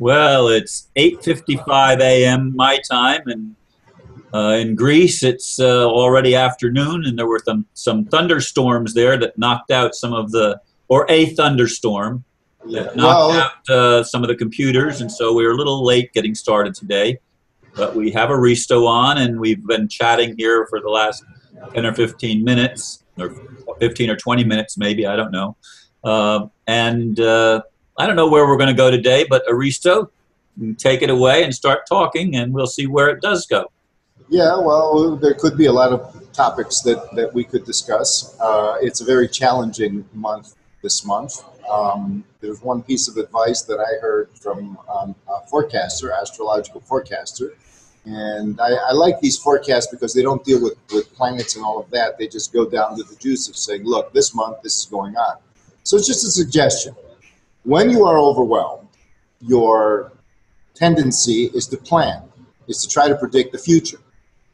Well, it's 8:55 a.m. my time, and in Greece it's already afternoon, and there were some thunderstorms there that knocked out some of or a thunderstorm Yeah. that knocked Well, out some of the computers, and so we were a little late getting started today. But we have Aristo on, and we've been chatting here for the last 10 or 15 minutes, or 15 or 20 minutes maybe, I don't know. And I don't know where we're going to go today, but Aristo, take it away and start talking, and we'll see where it does go. yeah, well, there could be a lot of topics that we could discuss. It's a very challenging month this month. There's one piece of advice that I heard from a forecaster, astrological forecaster, and I like these forecasts because they don't deal with planets and all of that. They just go down to the juice of saying, look, this month this is going on. So it's just a suggestion. When you are overwhelmed, your tendency is to plan, is to try to predict the future,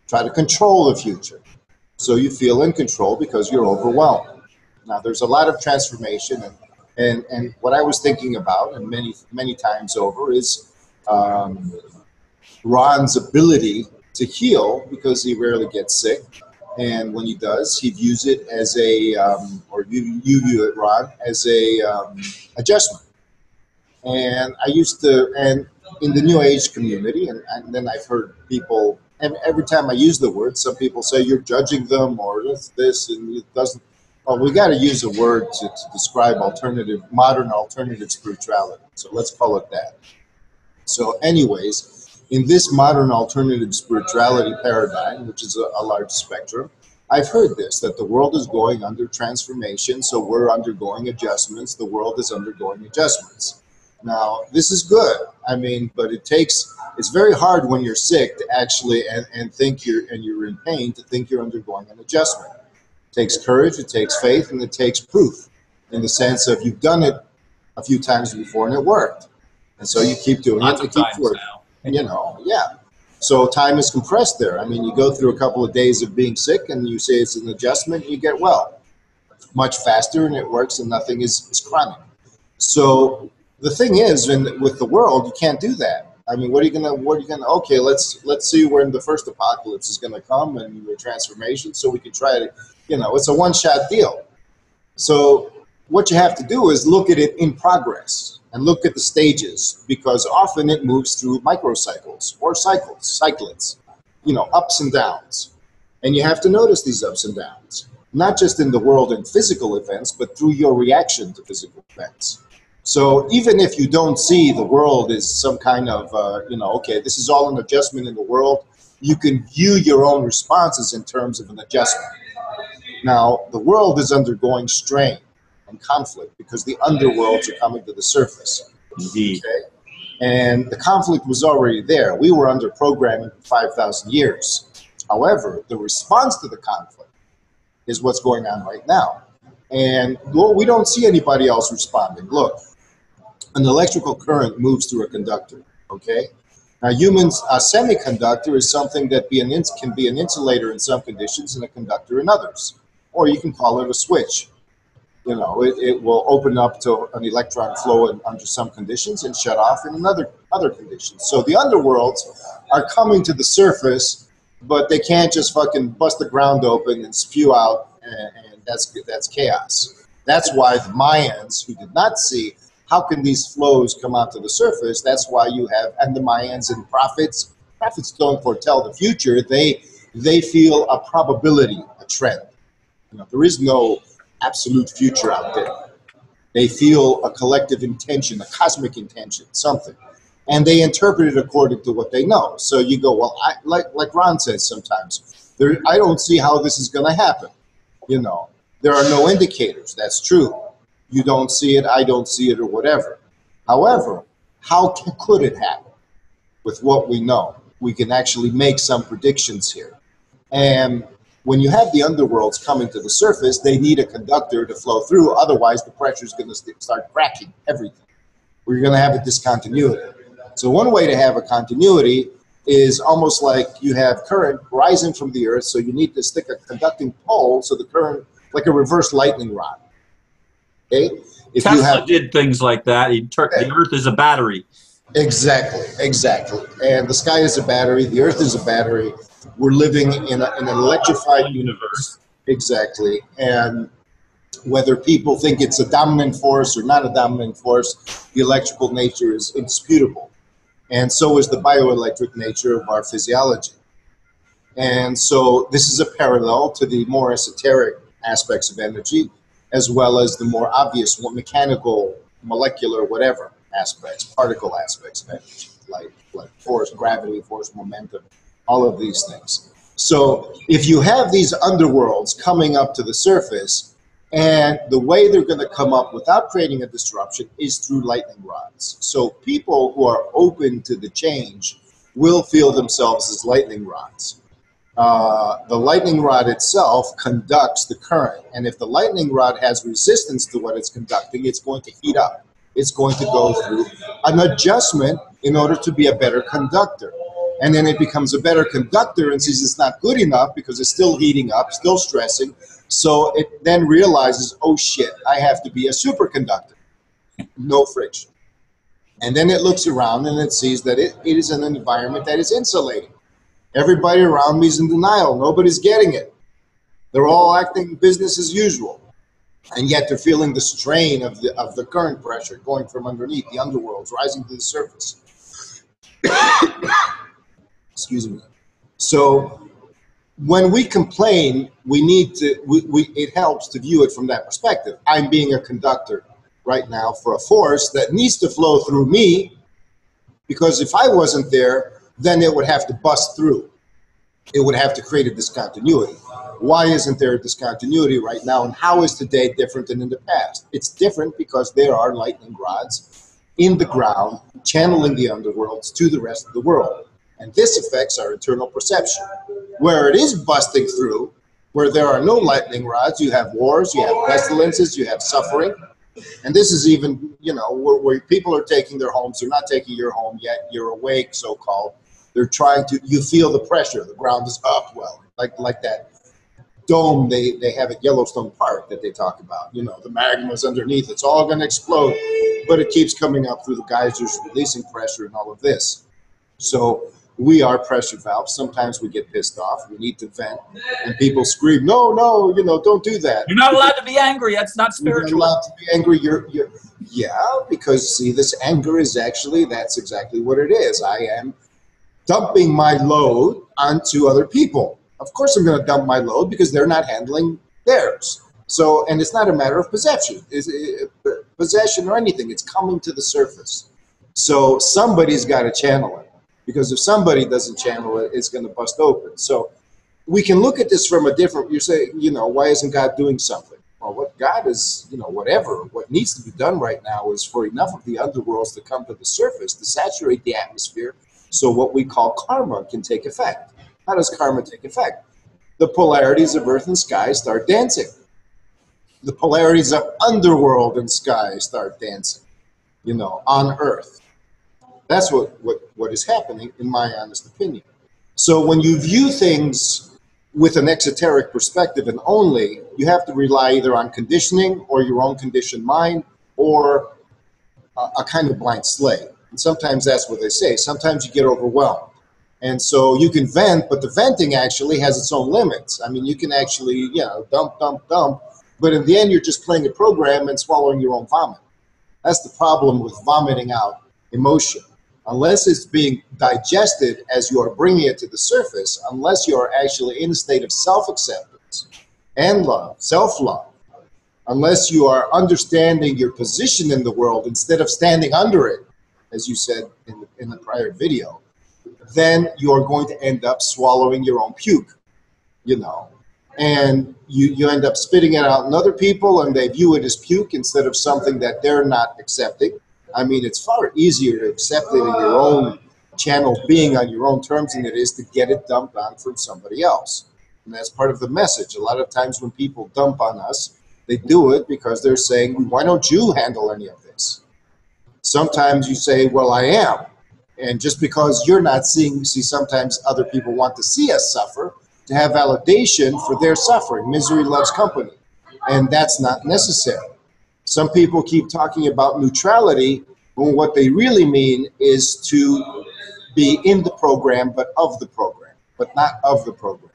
try to control the future. So you feel in control because you're overwhelmed. Now, there's a lot of transformation, and what I was thinking about, and many times over, is Ron's ability to heal because he rarely gets sick. And when he does, he views it as or you view it, Ron, as a adjustment. And I used to, and in the New Age community, and then I've heard people, and every time I use the word, some people say you're judging them or this, and it doesn't. Well, we got to use a word to describe modern alternative spirituality. So let's call it that. So anyways, in this modern alternative spirituality paradigm, which is a large spectrum, I've heard this, that the world is going under transformation, so we're undergoing adjustments. The world is undergoing adjustments. Now, this is good. I mean, but it's very hard when you're sick to actually, and think you're in pain, to think you're undergoing an adjustment. It takes courage, it takes faith, and it takes proof in the sense of you've done it a few times before and it worked. And so you keep doing Lots it, of it keeps times working. now. Yeah. So time is compressed there. I mean, you go through a couple of days of being sick and you say it's an adjustment, and you get well much faster and it works, and nothing is chronic. So the thing is, with the world, you can't do that. I mean, what are you gonna, okay, let's see when the first apocalypse is gonna come and the transformation, so we can try to, it's a one-shot deal. So what you have to do is look at it in progress and look at the stages, because often it moves through microcycles or cyclets, ups and downs. And you have to notice these ups and downs, not just in the world in physical events, but through your reaction to physical events. So even if you don't see the world as some kind of, okay, this is all an adjustment in the world, you can view your own responses in terms of an adjustment. Now, the world is undergoing strain and conflict because the underworlds are coming to the surface. Indeed. Okay? And the conflict was already there. We were under programming for 5,000 years. However, the response to the conflict is what's going on right now. And we don't see anybody else responding. Look, an electrical current moves through a conductor, okay? Now, a semiconductor is something that can be an insulator in some conditions and a conductor in others. Or you can call it a switch. It will open up to an electron flow under some conditions and shut off in other conditions. So the underworlds are coming to the surface, but they can't just fucking bust the ground open and spew out, and that's chaos. That's why the Mayans, who did not see how can these flows come out to the surface, that's why you have, and the Mayans and prophets don't foretell the future. They feel a probability, a trend. There is no absolute future out there. They feel a collective intention, a cosmic intention, something. And they interpret it according to what they know. So you go, well, like Ron says sometimes, I don't see how this is going to happen. There are no indicators. That's true. You don't see it, I don't see it, or whatever. However, how could it happen? With what we know, we can actually make some predictions here. And when you have the underworlds coming to the surface, they need a conductor to flow through. Otherwise, the pressure is going to start cracking everything. We're going to have a discontinuity. So one way to have a continuity is almost like you have current rising from the earth, so you need to stick a conducting pole, so the current, like a reverse lightning rod. Okay? Tesla did things like that. The Earth is a battery. Exactly, exactly. And the sky is a battery, the earth is a battery. We're living in an electrified universe. Exactly. And whether people think it's a dominant force or not a dominant force, the electrical nature is indisputable. And so is the bioelectric nature of our physiology. And so this is a parallel to the more esoteric aspects of energy, as well as the more obvious, mechanical, molecular, whatever aspects, particle aspects of energy, like force, gravity, force, momentum, all of these things. So if you have these underworlds coming up to the surface, and the way they're going to come up without creating a disruption is through lightning rods. So people who are open to the change will feel themselves as lightning rods. The lightning rod itself conducts the current. And if the lightning rod has resistance to what it's conducting, it's going to heat up. It's going to go through an adjustment in order to be a better conductor. And then it becomes a better conductor and sees it's not good enough because it's still heating up, still stressing. So it then realizes, oh shit, I have to be a superconductor. No friction. And then it looks around and it sees that it is an environment that is insulating. Everybody around me is in denial. Nobody's getting it. They're all acting business as usual. And yet they're feeling the strain of the current pressure going from underneath, the underworlds, rising to the surface. Excuse me. So when we complain, we need to, it helps to view it from that perspective. I'm being a conductor right now for a force that needs to flow through me, because if I wasn't there, then it would have to bust through. It would have to create a discontinuity. Why isn't there a discontinuity right now, and how is today different than in the past? It's different because there are lightning rods in the ground channeling the underworlds to the rest of the world. And this affects our internal perception. Where it is busting through, where there are no lightning rods, you have wars, you have pestilences, you have suffering. And this is even, where people are taking their homes. They're not taking your home yet. You're awake, so-called. They're trying to, you feel the pressure. The ground is upwelling, like that dome they have at Yellowstone Park that they talk about. The magma's underneath. It's all going to explode. But it keeps coming up through the geysers, releasing pressure and all of this. So we are pressure valves. Sometimes we get pissed off. We need to vent. And people scream, no, don't do that. You're not allowed to be angry. That's not spiritual. You're not allowed to be angry. Yeah, because see, this anger is that's exactly what it is. I am dumping my load onto other people. Of course I'm going to dump my load because they're not handling theirs. So, and it's not a matter of possession or anything. It's coming to the surface. So somebody's got to channel it, because if somebody doesn't channel it, it's going to bust open. So we can look at this from a different, you say, why isn't God doing something? Well, what God is, what needs to be done right now is for enough of the underworlds to come to the surface, to saturate the atmosphere, so what we call karma can take effect. How does karma take effect? The polarities of earth and sky start dancing. The polarities of underworld and sky start dancing, on earth. That's what is happening, in my honest opinion. So when you view things with an exoteric perspective and only, you have to rely either on conditioning or your own conditioned mind, or a kind of blank slate. And sometimes that's what they say. Sometimes you get overwhelmed. And so you can vent, but the venting actually has its own limits. I mean, you can actually, dump, but in the end, you're just playing a program and swallowing your own vomit. That's the problem with vomiting out emotion. Unless it's being digested as you are bringing it to the surface, unless you are actually in a state of self-acceptance and love, self-love, unless you are understanding your position in the world instead of standing under it, as you said in the prior video, then you are going to end up swallowing your own puke, and you end up spitting it out on other people, and they view it as puke instead of something that they're not accepting. I mean, it's far easier to accept it in your own channel being on your own terms than it is to get it dumped on from somebody else. And that's part of the message. A lot of times when people dump on us, they do it because they're saying, why don't you handle any of this? Sometimes you say, well, I am. And just because you're not seeing, sometimes other people want to see us suffer to have validation for their suffering. Misery loves company. And that's not necessary. Some people keep talking about neutrality When what they really mean is to be in the program, but of the program, but not of the program,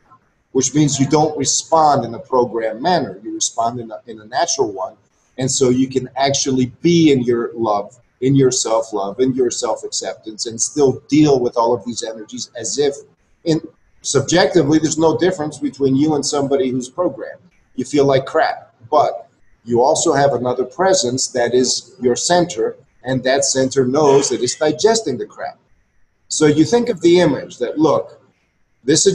which means you don't respond in a programmed manner. You respond in a natural one. And so you can actually be in your love, in your self-love, in your self-acceptance, and still deal with all of these energies as if subjectively there's no difference between you and somebody who's programmed. You feel like crap, but you also have another presence that is your center, and that center knows that it's digesting the crap. So you think of the image that, look, this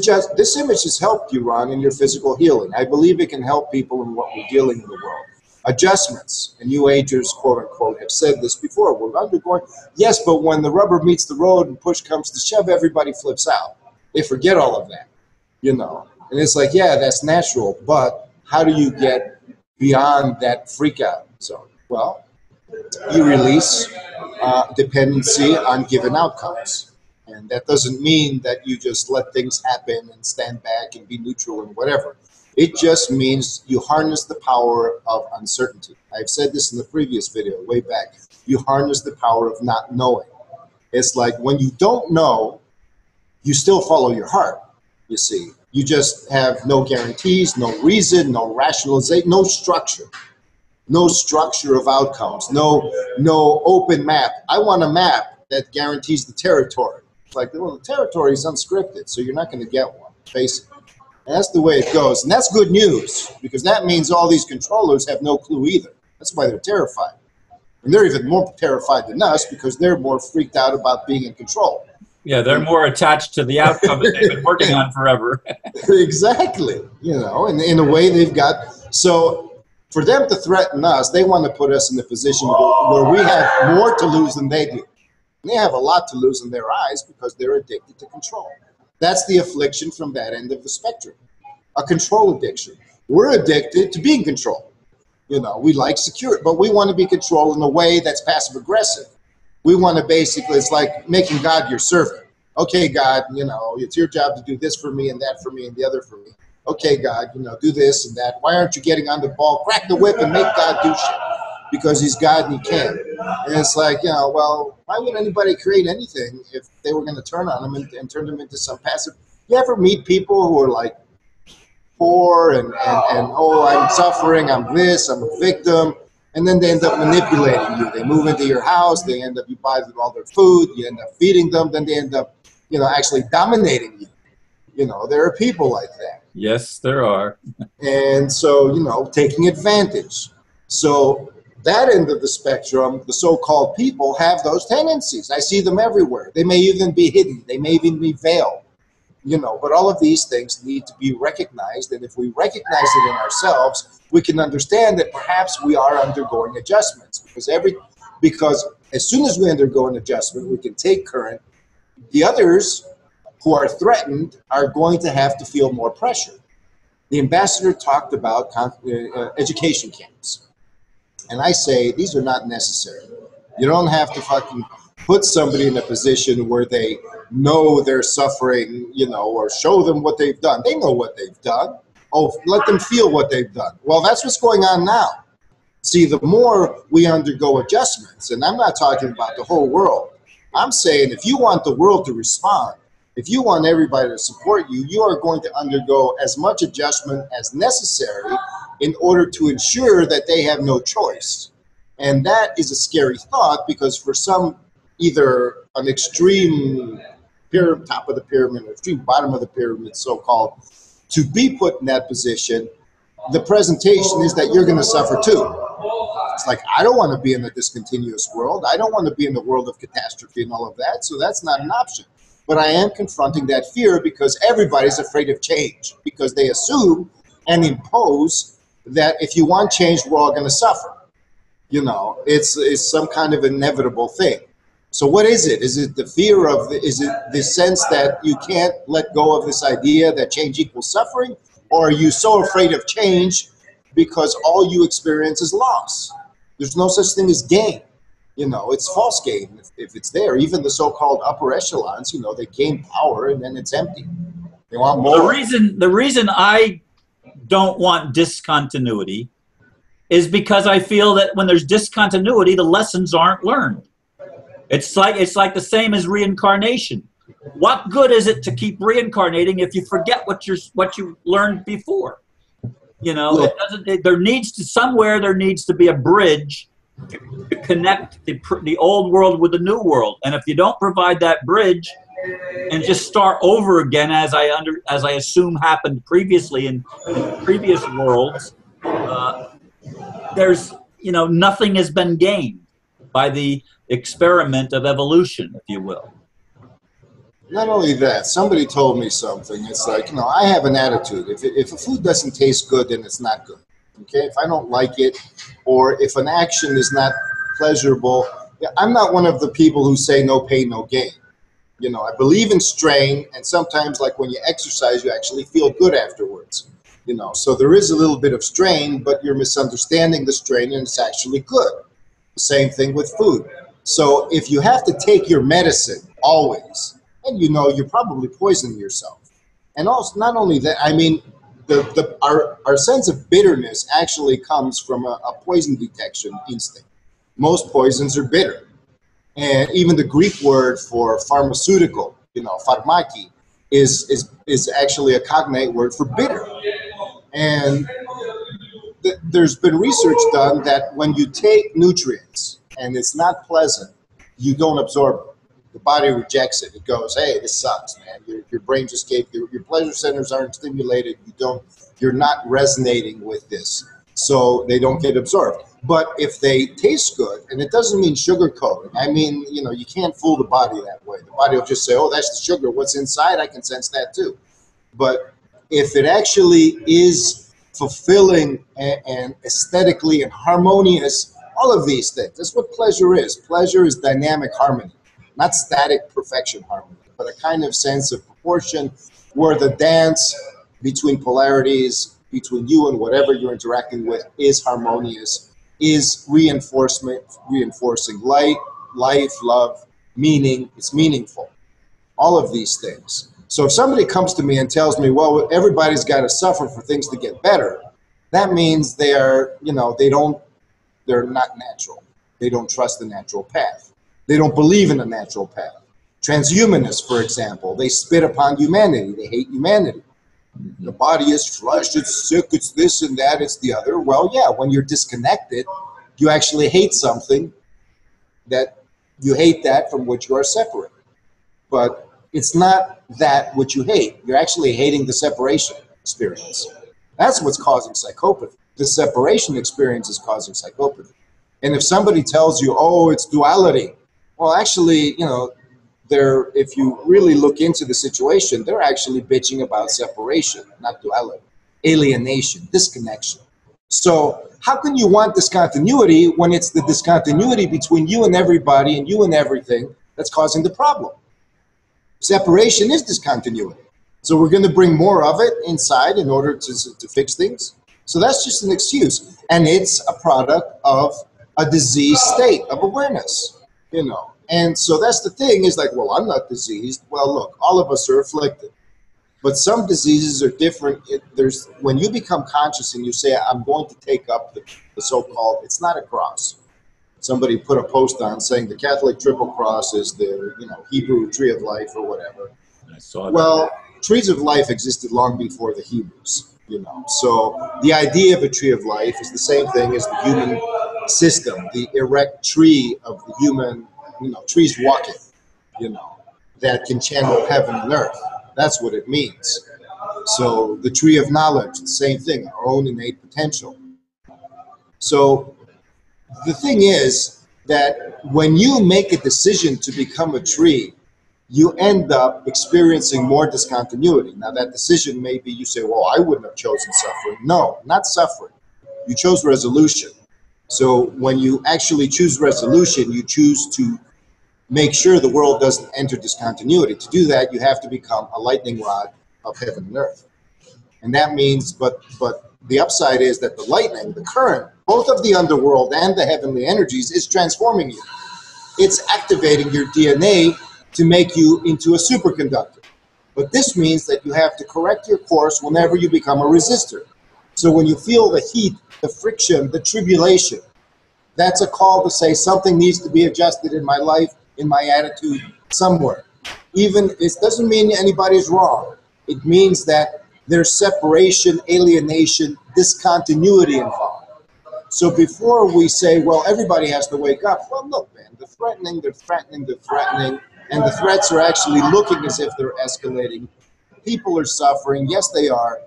image has helped you, Ron, in your physical healing. I believe it can help people in what we're dealing in the world. Adjustments, and you agers, quote unquote, have said this before. We're undergoing, yes, but when the rubber meets the road and push comes to shove, everybody flips out. They forget all of that, you know. And it's like, yeah, that's natural, but how do you get beyond that freak out zone? Well, you release dependency on given outcomes. And that doesn't mean that you just let things happen and stand back and be neutral and whatever. It just means you harness the power of uncertainty. I've said this in the previous video, way back. You harness the power of not knowing. It's like when you don't know, you still follow your heart, you see. You just have no guarantees, no reason, no rationalization, no structure. No structure of outcomes, no open map. I want a map that guarantees the territory. It's like, well, the territory is unscripted, so you're not going to get one, basically. And that's the way it goes. And that's good news, because that means all these controllers have no clue either. That's why they're terrified. And they're even more terrified than us, because they're more freaked out about being in control. Yeah, they're more attached to the outcome that they've been working on forever. Exactly. You know, and in a way they've got, so for them to threaten us, they want to put us in a position where we have more to lose than they do. And they have a lot to lose in their eyes because they're addicted to control. That's the affliction from that end of the spectrum, a control addiction. We're addicted to being controlled. You know, we like security, but we want to be controlled in a way that's passive aggressive. We want to basically, it's like making God your servant. Okay, God, you know, it's your job to do this for me and that for me and the other for me. Okay, God, you know, do this and that. Why aren't you getting on the ball? Crack the whip and make God do shit. Because he's God and he can. And it's like, you know, well, why would anybody create anything if they were going to turn on them and turn them into some passive? You ever meet people who are like poor and oh, I'm suffering, I'm this, I'm a victim. And then they end up manipulating you. They move into your house. They end up, you buy them all their food. You end up feeding them. Then they end up, you know, actually dominating you. You know, there are people like that. Yes, there are. And so, you know, taking advantage. So that end of the spectrum, the so-called people have those tendencies. I see them everywhere. They may even be hidden. They may even be veiled. You know, but all of these things need to be recognized. And if we recognize it in ourselves, we can understand that perhaps we are undergoing adjustments. Because as soon as we undergo an adjustment, we can take current. The others who are threatened are going to have to feel more pressure. The ambassador talked about education camps. And I say, these are not necessary. You don't have to fucking put somebody in a position where they know they're suffering, you know, or show them what they've done. They know what they've done. Oh, let them feel what they've done. Well, that's what's going on now. See, the more we undergo adjustments, and I'm not talking about the whole world. I'm saying if you want the world to respond, if you want everybody to support you, you are going to undergo as much adjustment as necessary in order to ensure that they have no choice. And that is a scary thought, because for some, either an extreme top of the pyramid or extreme bottom of the pyramid, so-called, to be put in that position, the presentation is that you're going to suffer too. It's like, I don't want to be in a discontinuous world. I don't want to be in the world of catastrophe and all of that, so that's not an option. But I am confronting that fear because everybody's afraid of change, because they assume and impose that if you want change, we're all going to suffer. You know, it's some kind of inevitable thing. So what is it? Is it the fear of, is it the sense that you can't let go of this idea that change equals suffering? Or are you so afraid of change because all you experience is loss? There's no such thing as gain. You know, it's false gain if it's there. Even the so-called upper echelons, you know, they gain power and then it's empty. They want more. The reason I don't want discontinuity is because I feel that when there's discontinuity, the lessons aren't learned. It's like the same as reincarnation. What good is it to keep reincarnating if you forget what you learned before? It Look, doesn't. There needs to somewhere there needs to be a bridge to connect the old world with the new world. And if you don't provide that bridge and just start over again, as I assume happened previously in previous worlds, uh, there's nothing has been gained by the experiment of evolution, if you will. not only that, somebody told me something. It's like, I have an attitude. If a food doesn't taste good, then it's not good. Okay? If I don't like it, or if an action is not pleasurable, I'm not one of the people who say no pain, no gain. I believe in strain, and sometimes, like when you exercise, you actually feel good afterwards. So there is a little bit of strain, but you're misunderstanding the strain, and it's actually good. The same thing with food. So if you have to take your medicine always, and you're probably poisoning yourself. And also, not only that, I mean, our sense of bitterness actually comes from a poison detection instinct. Most poisons are bitter. And even the Greek word for pharmaceutical, pharmaki, is actually a cognate word for bitter. And there's been research done that when you take nutrients and it's not pleasant, you don't absorb it. The body rejects it. It goes, hey, this sucks, man. Your brain just gave your pleasure centers aren't stimulated. You're not resonating with this, so they don't get absorbed. But if they taste good, and it doesn't mean sugar coating. I mean, you can't fool the body that way. The body will just say, oh, that's the sugar. What's inside? I can sense that too. But if it actually is fulfilling and aesthetically and harmonious, all of these things, that's what pleasure is. Pleasure is dynamic harmony, not static perfection harmony, but a kind of sense of proportion where the dance between polarities, between you and whatever you're interacting with, is harmonious, is reinforcing life, love, meaning. It's meaningful. All of these things. So if somebody comes to me and tells me, well, everybody's got to suffer for things to get better, that means they're not natural. They don't trust the natural path. They don't believe in a natural path. Transhumanists, for example, they spit upon humanity. They hate humanity. The body is flesh, it's sick, it's this and that, it's the other. Well, yeah, when you're disconnected, you actually hate something you hate that from which you are separate. But it's not that which you hate. You're actually hating the separation experience. That's what's causing psychopathy. The separation experience is causing psychopathy. And if somebody tells you, oh, it's duality, well, actually, if you really look into the situation, they're actually bitching about separation, not duality, alienation, disconnection. So how can you want discontinuity when it's the discontinuity between you and everybody and you and everything that's causing the problem? Separation is discontinuity. So we're going to bring more of it inside in order to fix things. So that's just an excuse. And it's a product of a diseased state of awareness, And so that's the thing is like, well, I'm not diseased. Well, look, all of us are afflicted. But some diseases are different. When you become conscious and you say, I'm going to take up the so-called, it's not a cross. Somebody put a post on saying the Catholic Triple Cross is the Hebrew tree of life or whatever. I saw that. Well, trees of life existed long before the Hebrews. So the idea of a tree of life is the same thing as the human system, the erect tree of the human, trees walking, that can channel heaven and earth. That's what it means. So the tree of knowledge, the same thing, our own innate potential. So the thing is that when you make a decision to become a tree, you end up experiencing more discontinuity. Now that decision may be, you say, well, I wouldn't have chosen suffering. No, not suffering. You chose resolution. So when you actually choose resolution, you choose to make sure the world doesn't enter discontinuity. To do that, you have to become a lightning rod of heaven and earth. And that means, but the upside is that the lightning, the current, both of the underworld and the heavenly energies is transforming you. It's activating your DNA to make you into a superconductor. But this means that you have to correct your course whenever you become a resistor. So when you feel the heat, the friction, the tribulation, that's a call to say something needs to be adjusted in my life. in my attitude somewhere. Even it doesn't mean anybody's wrong. It means that there's separation, alienation, discontinuity involved. So before we say, well, everybody has to wake up, well, look, man, they're threatening, and the threats are actually looking as if they're escalating. People are suffering. Yes, they are.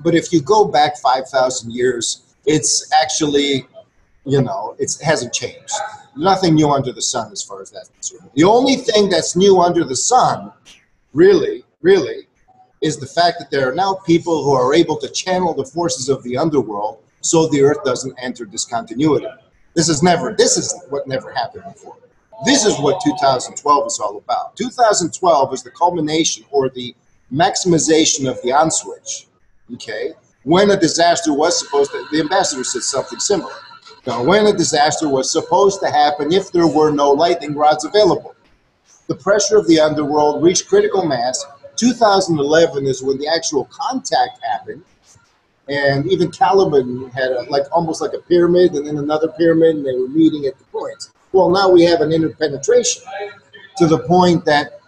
But if you go back 5,000 years, it's actually, it hasn't changed. Nothing new under the sun as far as that's concerned. The only thing that's new under the sun, really, is the fact that there are now people who are able to channel the forces of the underworld so the earth doesn't enter discontinuity. This is what never happened before. This is what 2012 is all about. 2012 is the culmination or the maximization of the on switch, okay? When a disaster was supposed to, the ambassador said something similar. Now, when a disaster was supposed to happen if there were no lightning rods available. The pressure of the underworld reached critical mass. 2011 is when the actual contact happened. And even Caliban had almost like a pyramid and then another pyramid, and they were meeting at the points. Well, now we have an interpenetration to the point that,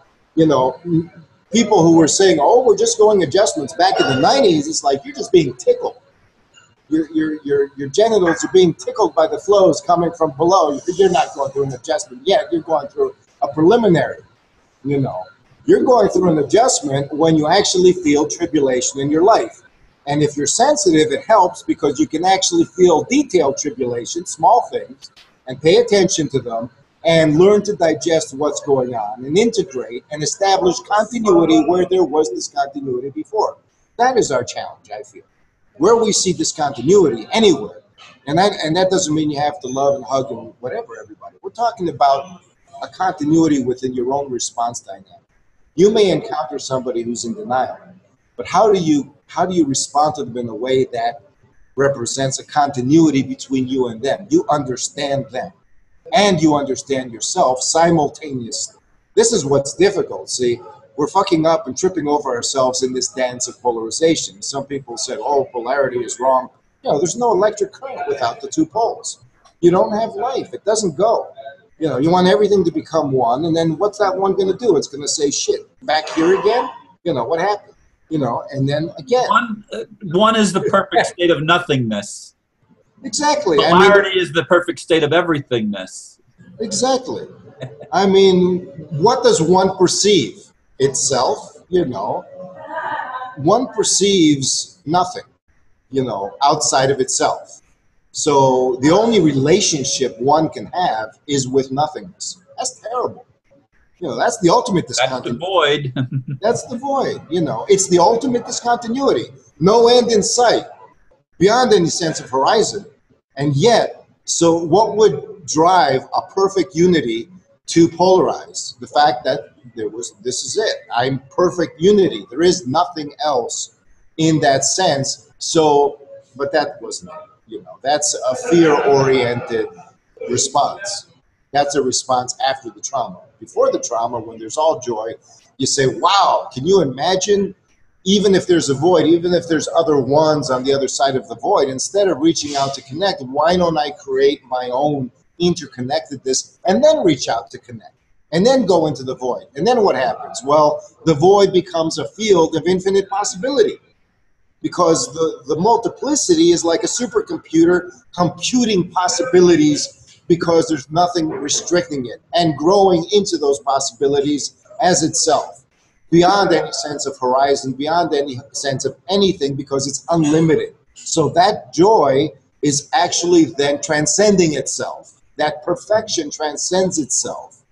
people who were saying, oh, we're just going adjustments back in the 90s, it's like you're just being tickled. Your genitals are being tickled by the flows coming from below. You're not going through an adjustment yet. You're going through a preliminary, You're going through an adjustment when you actually feel tribulation in your life. And if you're sensitive, it helps because you can actually feel detailed tribulation, small things, and pay attention to them and learn to digest what's going on and integrate and establish continuity where there was discontinuity before. That is our challenge, I feel. Where we see discontinuity anywhere, and that doesn't mean you have to love and hug and whatever everybody. We're talking about a continuity within your own response dynamic. You may encounter somebody who's in denial, but how do you respond to them in a way that represents a continuity between you and them? You understand them, and you understand yourself simultaneously. This is what's difficult. See, we're fucking up and tripping over ourselves in this dance of polarization. Some people said, oh, polarity is wrong. There's no electric current without the two poles. You don't have life. It doesn't go. You want everything to become one, and then what's that one going to do? It's going to say, shit, back here again? What happened? And then again. One is the perfect state of nothingness. Exactly. Polarity is the perfect state of everythingness. Exactly. What does one perceive? Itself, one perceives nothing, outside of itself. So the only relationship one can have is with nothingness. That's terrible. That's the ultimate discontinuity. That's the void. That's the void. It's the ultimate discontinuity. No end in sight, beyond any sense of horizon. And yet, so what would drive a perfect unity to polarize? The fact that this is it. I'm perfect unity. There is nothing else in that sense. So, but that wasn't, that's a fear-oriented response. That's a response after the trauma. Before the trauma, when there's all joy, you say, wow, can you imagine, even if there's a void, even if there's other ones on the other side of the void, instead of reaching out to connect, why don't I create my own interconnectedness and then reach out to connect and then go into the void? And then what happens? Well, the void becomes a field of infinite possibility because the multiplicity is like a supercomputer computing possibilities because there's nothing restricting it and growing into those possibilities as itself, beyond any sense of horizon, beyond any sense of anything, because it's unlimited. So that joy is actually then transcending itself. That perfection transcends itself.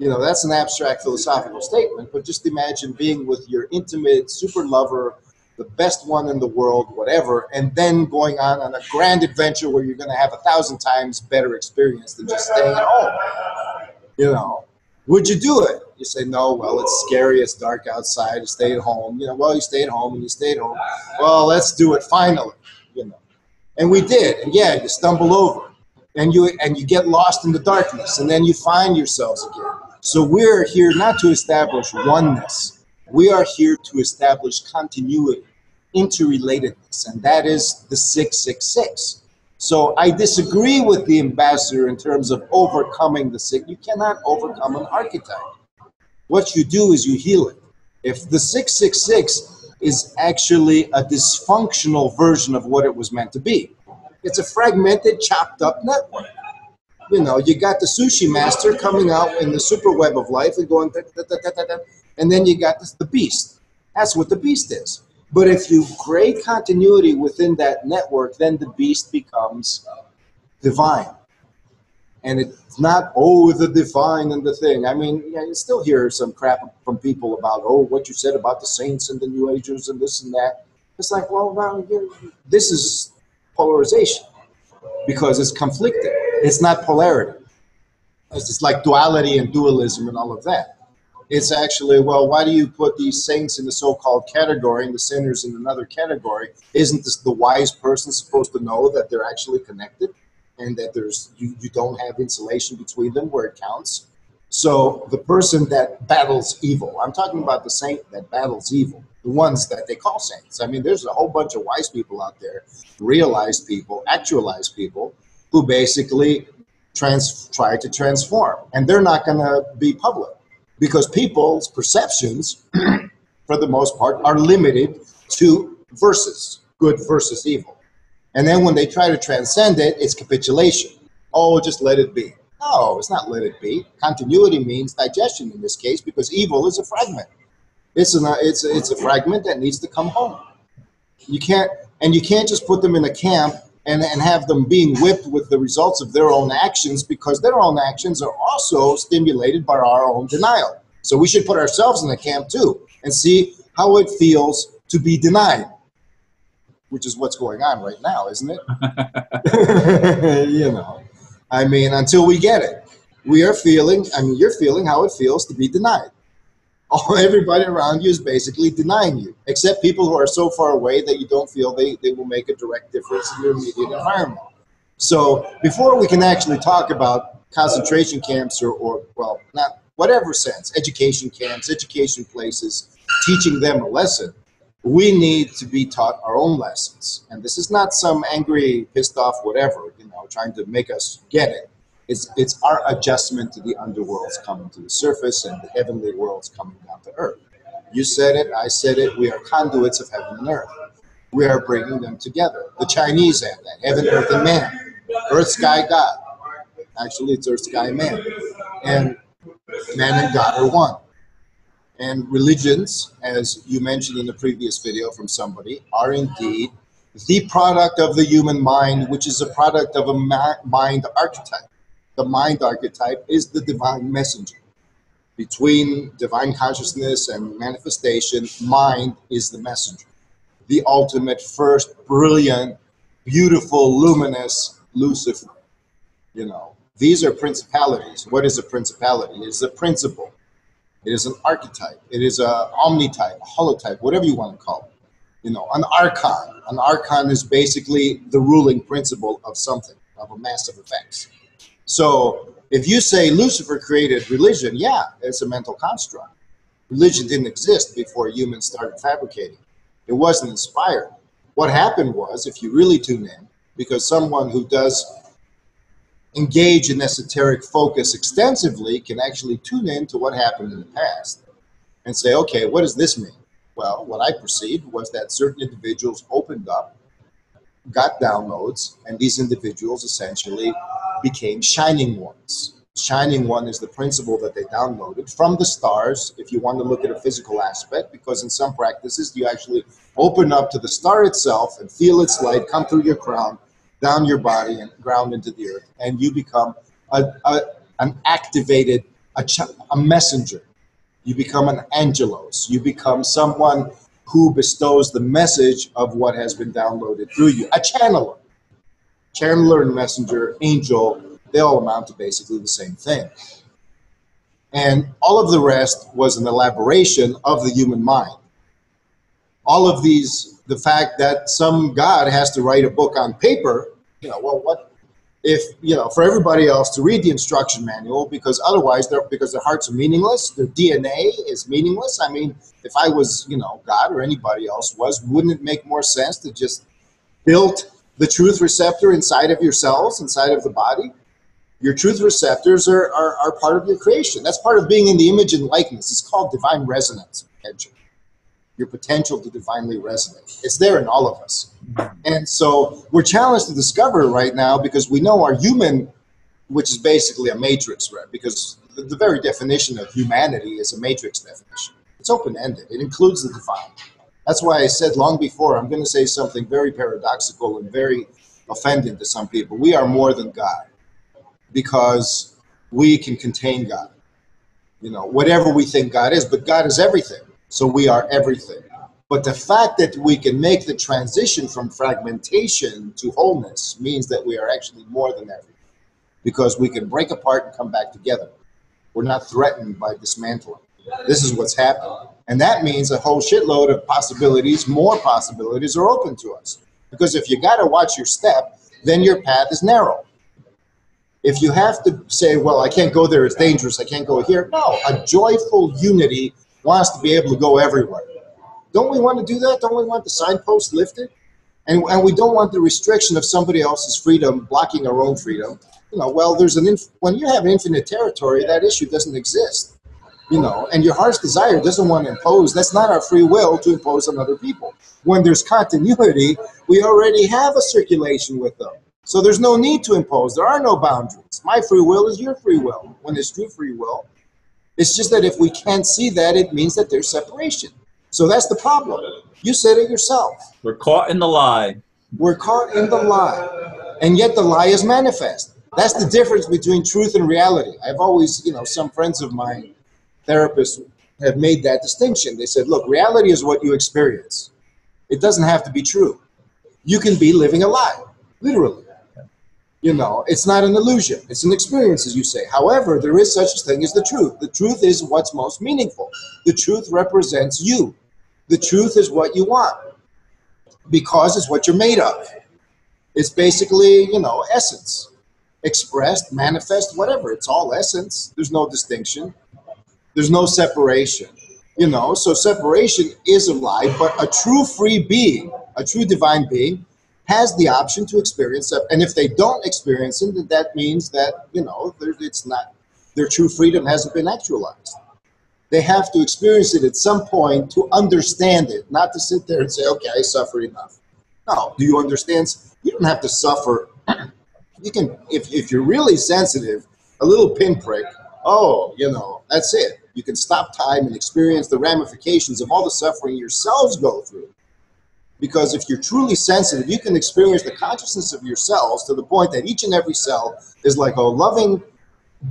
That's an abstract philosophical statement, but just imagine being with your intimate super lover, the best one in the world, whatever, and then going on a grand adventure where you're going to have 1,000 times better experience than just staying at home. Would you do it? You say, no, well, it's scary, it's dark outside, you stay at home. Well, you stay at home and you stay at home. Well, let's do it finally, And we did, and yeah, you stumble over, and you get lost in the darkness, and then you find yourselves again. So we're here not to establish oneness. We are here to establish continuity, interrelatedness, and that is the 666. So I disagree with the ambassador in terms of overcoming the sick. You cannot overcome an archetype. What you do is you heal it. If the 666 is actually a dysfunctional version of what it was meant to be, it's a fragmented, chopped up network. You know, you got the sushi master coming out in the super web of life and going, da, da, da, da, da, da, and then you got the beast. That's what the beast is. But if you create continuity within that network, then the beast becomes divine. And it's not, oh, the divine and the thing. I mean, yeah, you still hear some crap from people about, oh, what you said about the saints and the New Agers and this and that. It's like, well, now, this is polarization because it's conflicting. It's not polarity. It's just like duality and dualism and all of that. It's actually, well, why do you put these saints in the so-called category and the sinners in another category? Isn't this the wise person supposed to know that they're actually connected and that there's you don't have insulation between them where it counts? So the person that battles evil, I'm talking about the saint that battles evil, the ones that they call saints. I mean, there's a whole bunch of wise people out there, realized people, actualized people, who basically try to transform. And they're not going to be public because people's perceptions, for the most part, are limited to versus, good versus evil. And then when they try to transcend it, it's capitulation. Oh, just let it be. No, it's not let it be. Continuity means digestion in this case because evil is a fragment. It's a fragment that needs to come home. You can't just put them in a camp and have them being whipped with the results of their own actions because their own actions are also stimulated by our own denial. So we should put ourselves in the camp too and see how it feels to be denied, which is what's going on right now, isn't it? You know, I mean, until we get it, we are feeling, I mean, you're feeling how it feels to be denied. Everybody around you is basically denying you, except people who are so far away that you don't feel they will make a direct difference in your immediate environment. So before we can actually talk about concentration camps or well, not whatever sense, education camps, education places, teaching them a lesson, we need to be taught our own lessons. And this is not some angry, pissed off, whatever, you know, trying to make us get it. It's our adjustment to the underworlds coming to the surface and the heavenly worlds coming down to earth. You said it, I said it, we are conduits of heaven and earth. We are bringing them together. The Chinese have that, heaven, earth, and man. Earth, sky, God. Actually, it's earth, sky, man. And man and God are one. And religions, as you mentioned in the previous video from somebody, are indeed the product of the human mind, which is a product of a mind archetype. The mind archetype is the divine messenger. Between divine consciousness and manifestation, mind is the messenger. The ultimate, first, brilliant, beautiful, luminous Lucifer. You know, these are principalities. What is a principality? It is a principle. It is an archetype. It is an omnitype, a holotype, whatever you want to call it. You know, an archon. An archon is basically the ruling principle of something, of a massive effects. So if you say Lucifer created religion, yeah, it's a mental construct. Religion didn't exist before humans started fabricating. It wasn't inspired. What happened was, if you really tune in, because someone who does engage in esoteric focus extensively can actually tune in to what happened in the past and say, okay, what does this mean? Well, what I perceived was that certain individuals opened up, got downloads, and these individuals essentially became shining ones. Shining one is the principle that they downloaded from the stars, if you want to look at a physical aspect, because in some practices you actually open up to the star itself and feel its light come through your crown, down your body and ground into the earth, and you become an activated, a messenger. You become an angelos. You become someone who bestows the message of what has been downloaded through you. A channeler. Channeler and messenger, angel, they all amount to basically the same thing. And all of the rest was an elaboration of the human mind. All of these, the fact that some God has to write a book on paper, you know, well, what if, you know, for everybody else to read the instruction manual, because otherwise, because their hearts are meaningless, their DNA is meaningless. I mean, if I was, you know, God or anybody else was, wouldn't it make more sense to just build The truth receptor inside of your cells, inside of the body, your truth receptors are part of your creation. That's part of being in the image and likeness. It's called divine resonance potential. Your potential to divinely resonate. It's there in all of us. And so we're challenged to discover right now, because we know our human, which is basically a matrix, right? Because the very definition of humanity is a matrix definition. It's open-ended. It includes the divine. That's why I said long before, I'm going to say something very paradoxical and very offending to some people. We are more than God, because we can contain God. You know, whatever we think God is, but God is everything. So we are everything. But the fact that we can make the transition from fragmentation to wholeness means that we are actually more than everything, because we can break apart and come back together. We're not threatened by dismantling. This is what's happening. And that means a whole shitload of possibilities, more possibilities are open to us. Because if you got to watch your step, then your path is narrow. If you have to say, well, I can't go there, it's dangerous, I can't go here. No, a joyful unity wants to be able to go everywhere. Don't we want to do that? Don't we want the signpost lifted? And we don't want the restriction of somebody else's freedom blocking our own freedom. You know, well, when you have infinite territory, that issue doesn't exist. You know, and your heart's desire doesn't want to impose. That's not our free will to impose on other people. When there's continuity, we already have a circulation with them. So there's no need to impose. There are no boundaries. My free will is your free will, when it's true free will. It's just that if we can't see that, it means that there's separation. So that's the problem. You said it yourself. We're caught in the lie. We're caught in the lie. And yet the lie is manifest. That's the difference between truth and reality. I've always, you know, some friends of mine, therapists, have made that distinction. They said, look, reality is what you experience. It doesn't have to be true. You can be living a lie, literally. You know, it's not an illusion. It's an experience, as you say. However, there is such a thing as the truth. The truth is what's most meaningful. The truth represents you. The truth is what you want, because it's what you're made of. It's basically, you know, essence. Expressed, manifest, whatever. It's all essence. There's no distinction. There's no separation. You know, so separation is a lie, but a true free being, a true divine being, has the option to experience it. And if they don't experience it, then that means that, you know, it's not, their true freedom hasn't been actualized. They have to experience it at some point to understand it, not to sit there and say, okay, I suffered enough. No, do you understand? You don't have to suffer. You can, if you're really sensitive, a little pinprick, oh, you know, that's it. You can stop time and experience the ramifications of all the suffering your cells go through. Because if you're truly sensitive, you can experience the consciousness of your cells to the point that each and every cell is like a loving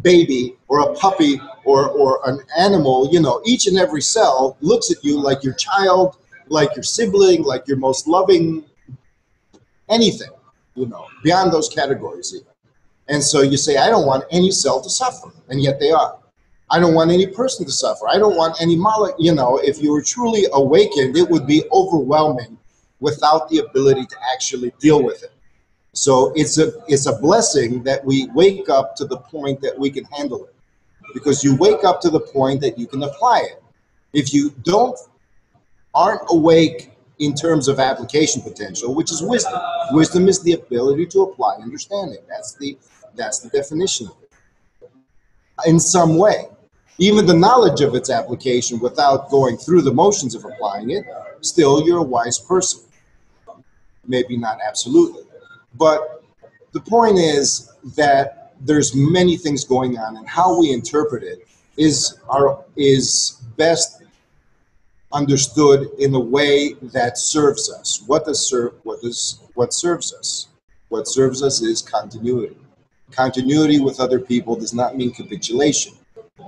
baby or a puppy or an animal. You know, each and every cell looks at you like your child, like your sibling, like your most loving anything, you know, beyond those categories even. And so you say, I don't want any cell to suffer, and yet they are. I don't want any person to suffer. I don't want any molecule. You know, if you were truly awakened, it would be overwhelming without the ability to actually deal with it. So it's a blessing that we wake up to the point that we can handle it, because you wake up to the point that you can apply it. If you aren't awake in terms of application potential, which is wisdom. Wisdom is the ability to apply understanding. That's the definition of it. In some way, even the knowledge of its application without going through the motions of applying it, still you're a wise person. Maybe not absolutely. But the point is that there's many things going on, and how we interpret it is best understood in a way that serves us. What serves us? What serves us is continuity. Continuity with other people does not mean capitulation.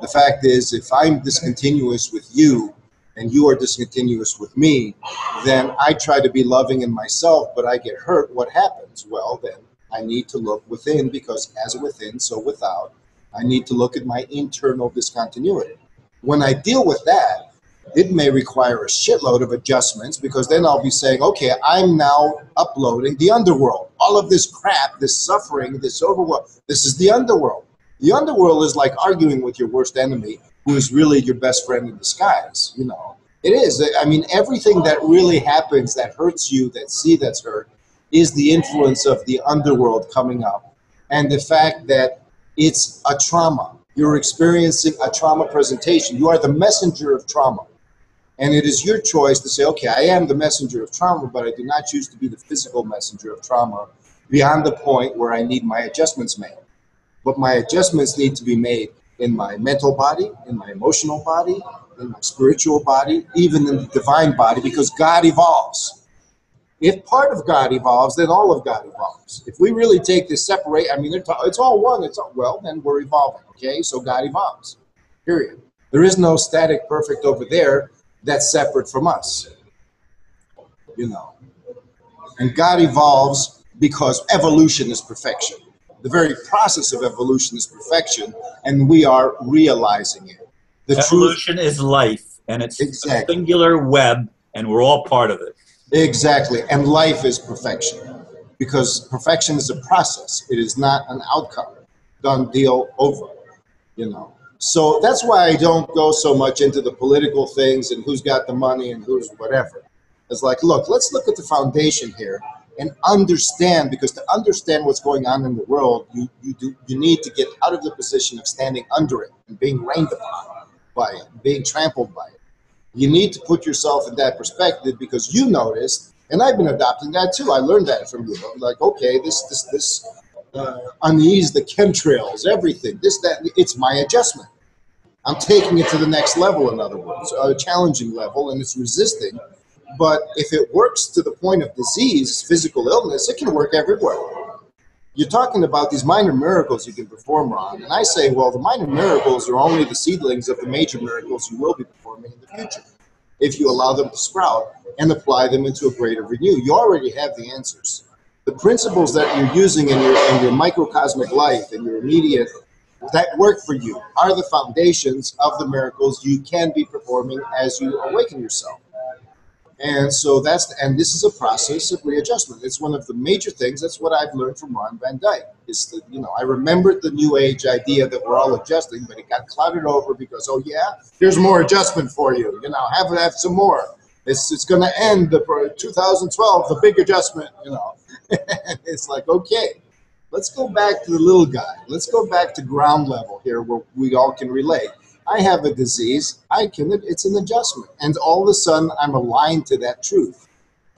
The fact is, if I'm discontinuous with you and you are discontinuous with me, then I try to be loving in myself, but I get hurt. What happens? Well, then I need to look within, because as within, so without. I need to look at my internal discontinuity. When I deal with that, it may require a shitload of adjustments, because then I'll be saying, okay, I'm now uploading the underworld. All of this crap, this suffering, this overworld, this is the underworld. The underworld is like arguing with your worst enemy, who is really your best friend in disguise. It is. I mean, everything that really happens that hurts you, that's hurt, is the influence of the underworld coming up and the fact that it's a trauma. You're experiencing a trauma presentation. You are the messenger of trauma. And it is your choice to say, okay, I am the messenger of trauma, but I do not choose to be the physical messenger of trauma beyond the point where I need my adjustments made. But my adjustments need to be made in my mental body, in my emotional body, in my spiritual body, even in the divine body, because God evolves. If part of God evolves, then all of God evolves. If we really take this separate, I mean, it's all one. Well, then we're evolving, okay? So God evolves, period. There is no static perfect over there that's separate from us, you know. And God evolves because evolution is perfection. The very process of evolution is perfection, and we are realizing it. The Evolution is life, and it's a exactly, singular web, and we're all part of it. exactly, and life is perfection, because perfection is a process. It is not an outcome. Done deal, over. You know. So that's why I don't go so much into the political things and who's got the money and who's whatever. It's like, look, let's look at the foundation here and understand, because to understand what's going on in the world, you need to get out of the position of standing under it and being rained upon by it, being trampled by it. You need to put yourself in that perspective, because you noticed, and I've been adopting that too. I learned that from you. Like, okay, this unease, the chemtrails, everything, this, that, it's my adjustment. I'm taking it to the next level, in other words, a challenging level, and it's resisting. But if it works to the point of disease, physical illness, it can work everywhere. You're talking about these minor miracles you can perform, Ron. And I say, well, the minor miracles are only the seedlings of the major miracles you will be performing in the future, if you allow them to sprout and apply them into a greater renew. You already have the answers. The principles that you're using in your microcosmic life, in your immediate, that work for you, are the foundations of the miracles you can be performing as you awaken yourself. And so and this is a process of readjustment. It's one of the major things. That's what I've learned from Ron Van Dyke. Is that, I remembered the New Age idea that we're all adjusting, but it got clouded over because, oh yeah, here's more adjustment for you. Have some more. It's going to end the 2012, the big adjustment. It's like, okay, let's go back to the little guy. Let's go back to ground level here, where we all can relate. I have a disease, it's an adjustment. And all of a sudden, I'm aligned to that truth,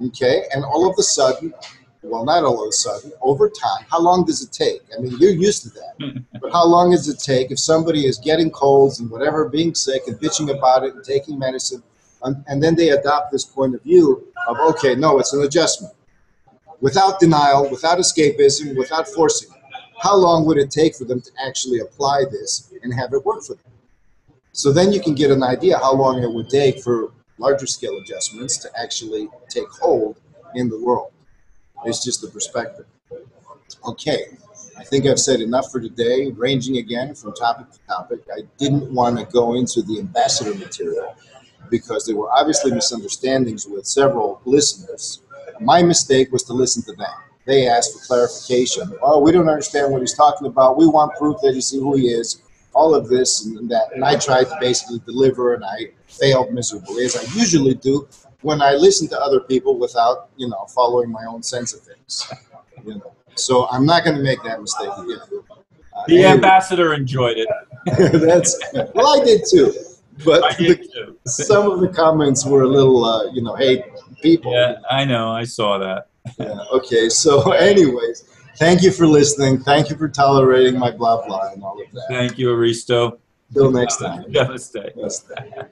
okay? And all of a sudden, well, not all of a sudden, over time, how long does it take? I mean, you're used to that. But how long does it take if somebody is getting colds and whatever, being sick and bitching about it and taking medicine, and then they adopt this point of view of, okay, no, it's an adjustment. Without denial, without escapism, without forcing it. How long would it take for them to actually apply this and have it work for them? So then you can get an idea how long it would take for larger scale adjustments to actually take hold in the world. It's just the perspective. Okay, I think I've said enough for today, ranging again from topic to topic. I didn't want to go into the ambassador material because there were obviously misunderstandings with several listeners. My mistake was to listen to them. They asked for clarification. Oh, we don't understand what he's talking about. We want proof that you see who he is. All of this and that, and I tried to basically deliver, and I failed miserably, as I usually do when I listen to other people without, following my own sense of things. So I'm not going to make that mistake again. The ambassador enjoyed it. Well, I did too, but I did too. Some of the comments were a little, hey, people. Yeah, I know. I saw that. Yeah. Okay. So, anyways. Thank you for listening. Thank you for tolerating my blah blah and all of that. Thank you, Aristo. Till next time. Namaste. Namaste.